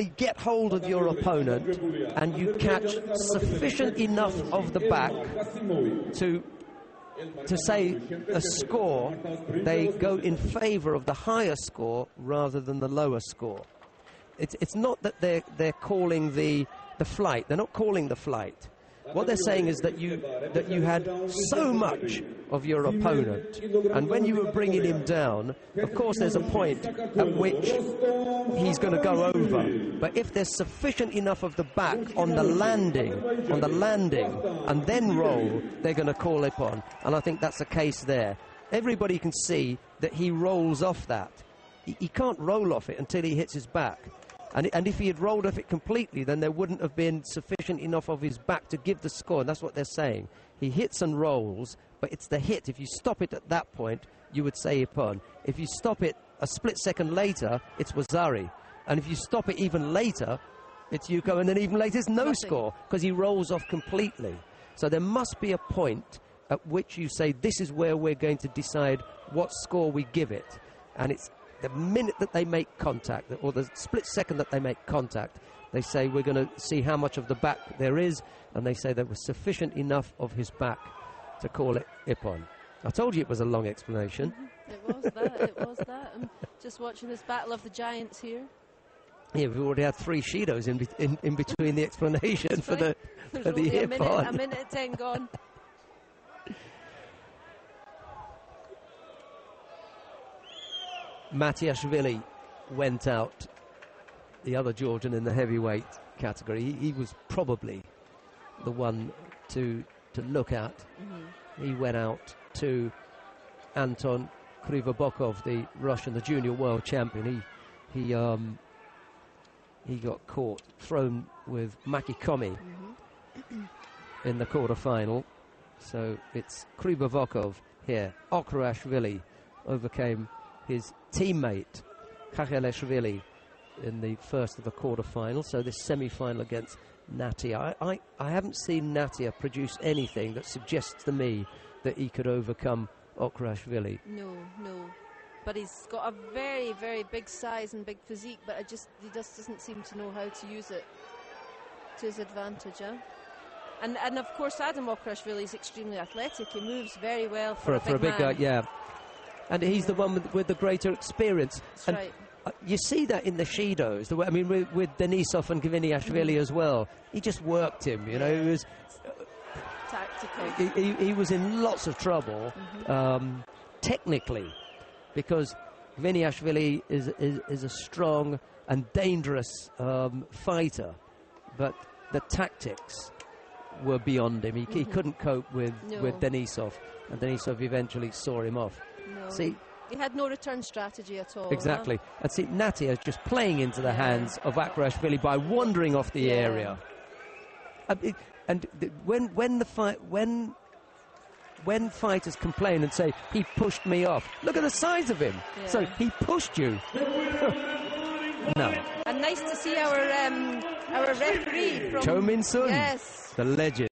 get hold of your opponent and you catch sufficient enough of the back to say a score, they go in favour of the higher score rather than the lower score. It's not that they're calling the flight. They're not calling the flight. What they're saying is that you had so much of your opponent, and when you were bringing him down, of course there's a point at which he's going to go over. But if there's sufficient enough of the back on the landing, and then roll, they're going to call it on. And I think that's the case there. Everybody can see that he rolls off that. He can't roll off it until he hits his back. And if he had rolled off it completely, then there wouldn't have been sufficient enough of his back to give the score. And that's what they're saying. He hits and rolls, but it's the hit. If you stop it at that point, you would say Ippon. If you stop it a split second later, it's Wazari. And if you stop it even later, it's Yuko. And then even later, it's no score, because he rolls off completely. So there must be a point at which you say, this is where we're going to decide what score we give it. And it's the minute that they make contact, or the split second that they make contact, they say we're going to see how much of the back there is, and they say there was sufficient enough of his back to call it Ippon. I told you it was a long explanation. It was that. I'm just watching this battle of the giants here. Yeah, we've already had 3 Shidos in between the explanation for the Ippon. A minute 10 gone. Matiashvili went out, the other Georgian in the heavyweight category. He was probably the one to look at. He went out to Anton Krivobokov, the Russian, the junior world champion. He got caught, thrown with Makikomi in the quarter-final. So it's Krivobokov here. Okruashvili overcame his teammate Kakheleshvili in the first of the quarter-final. So this semi-final against Natea. I haven't seen Natea produce anything that suggests to me that he could overcome Okruashvili. No. But he's got a very, very big size and big physique, but he just doesn't seem to know how to use it to his advantage, huh? And of course Adam Okruashvili is extremely athletic. He moves very well for a big guy, yeah. And he's the one with the greater experience. That's and right. You see that in the Shidos. I mean, with Denisov and Gviniashvili as well. He just worked him, you know. He was tactical. He was in lots of trouble technically, because Gviniashvili is a strong and dangerous fighter, but the tactics were beyond him. He couldn't cope with Denisov, and Denisov eventually saw him off. No. See, he had no return strategy at all. Exactly. Huh? And see, Natea is just playing into the hands of Okruashvili by wandering off the area. When fighters complain and say he pushed me off, look at the size of him. Yeah. So he pushed you. No. And nice to see our referee from Cho Min Sun, yes, the legend.